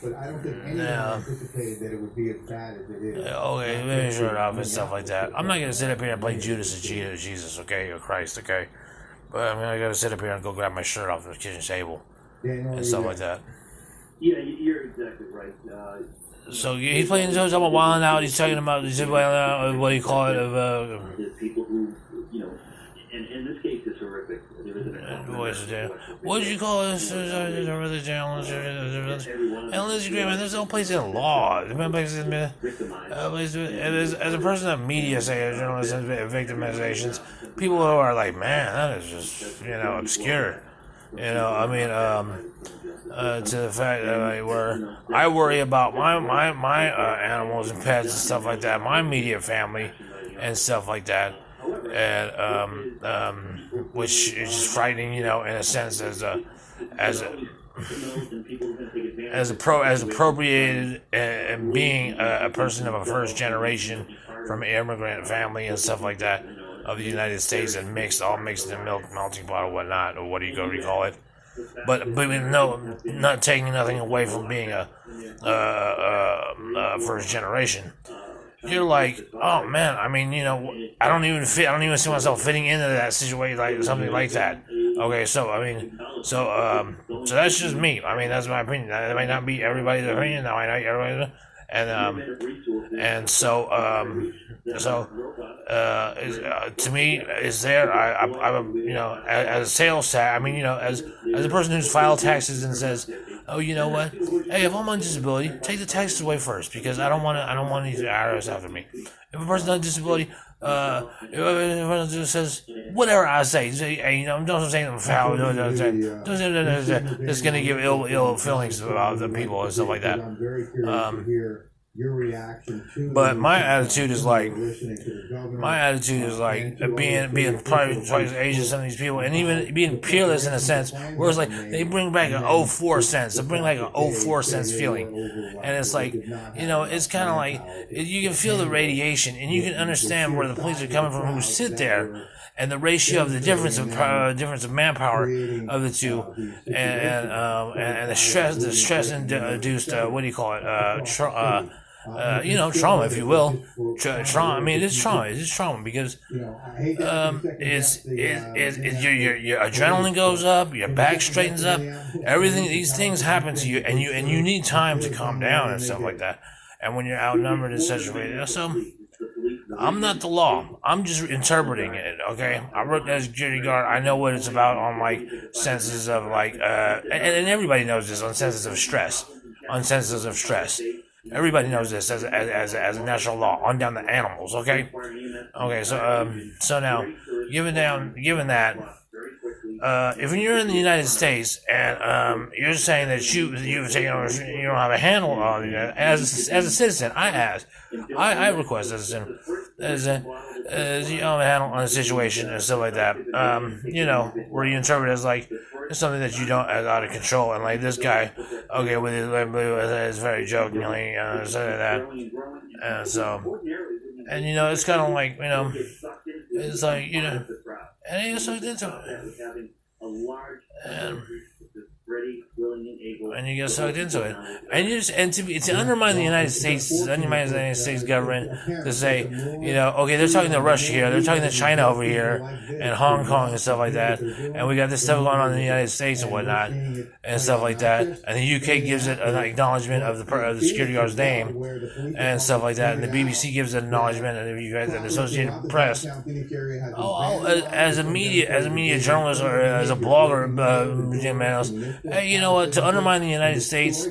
but I don't think anyone anticipated that it would be as bad as it is. Okay, let me shirt off and stuff like that. I'm not gonna sit up here and play Judas as Jesus, okay, or Christ, okay. But I mean, I gotta sit up here and go grab my shirt off the kitchen table and stuff like that. Yeah, you're exactly right. So he's playing talking about wilding out. He's talking about what do you call it? There's people who, and in this case, it's horrific. There is what did you call this? And Lindsey Graham, there's no place in law. As a person of media, say, journalists and victimizations, people who are like, man, that is just, obscure. To the fact that I worry about my animals and pets and stuff like that, my immediate family and stuff like that, and which is just frightening, in a sense, as appropriated and being a person of a first generation from an immigrant family and stuff like that of the United States and all mixed in milk melting pot or whatnot, or what do you call it? But no, not taking nothing away from being a first generation. You're like, oh man, I mean, I don't even see myself fitting into that situation, like something like that. Okay, so I mean, so that's just me. I mean, that's my opinion. That might not be everybody's opinion. That might not be everybody's. To me, is there? I'm as a sales tax. I mean, as a person who's filed taxes and says, oh, you know what? Hey, if I'm on disability, take the taxes away first because I don't want these IRS after me. If a person's on disability, if a person says whatever I say, hey, don't say them foul. That's gonna give ill feelings about the people and stuff like that. Your reaction to but my attitude is like being probably twice the age of some of these people, and even being peerless in a sense, where it's like they bring back an 04 cents, they bring like an 04 cents feeling, and it's like it's kind of like you can feel the radiation, and you can understand where the police are coming from who sit there. And the ratio of the difference of manpower of the two, and the stress induced what do you call it? Trauma, if you will. Trauma. I mean, it is trauma. It is trauma because your adrenaline goes up, your back straightens up, everything. These things happen to you, and you need time to calm down and stuff like that. And when you're outnumbered in such a way, so. I'm not the law. I'm just interpreting it, okay? I worked as a security guard. I know what it's about on, senses of, and everybody knows this, on senses of stress. Everybody knows this as a national law, on down to animals, okay? Okay, so now, given that, if you're in the United States and you're saying that you don't have a handle on it, as a citizen, I request as a citizen, you have a handle on a situation and stuff like that. Where you interpret it as it's something that you don't out of control, and like this guy, okay, with his it's very jokingly said that, and so, and it's kind of like it's like and he just looked into it. And you get sucked into it, and to undermine the United States, government, to say, okay, they're talking to Russia here, they're talking to China over here, and Hong Kong and stuff like that, and we got this stuff going on in the United States and whatnot, and stuff like that, and the UK gives it an acknowledgement of the security guard's name, and stuff like that, and the BBC gives it an acknowledgement, and the Associated Press. As a media journalist or as a blogger, Jim Manos, hey, you know what? To undermine the United States,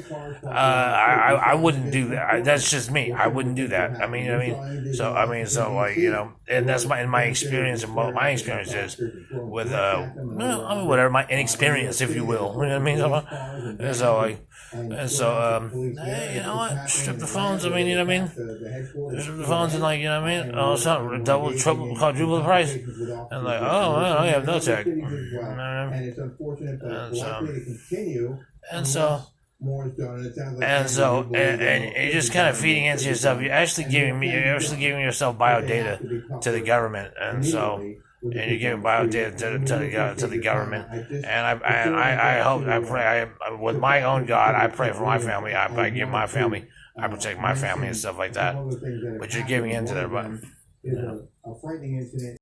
I wouldn't do that. That's just me. I wouldn't do that. And that's my experience and what my experience is with whatever my inexperience, if you will. You know what I mean? Hey, you know what? Strip the phones. I mean, you know what I mean? Strip the phones and oh, something double, triple, quadruple the price, and oh man, I have no tech. And you're just kind of feeding into yourself. You're actually giving yourself bio data to the government, and so and you're giving biodata to the government. And I hope, I pray, with my own God, I pray for my family. I give my family, I protect my family and stuff like that. But you're giving into there, but is a frightening incident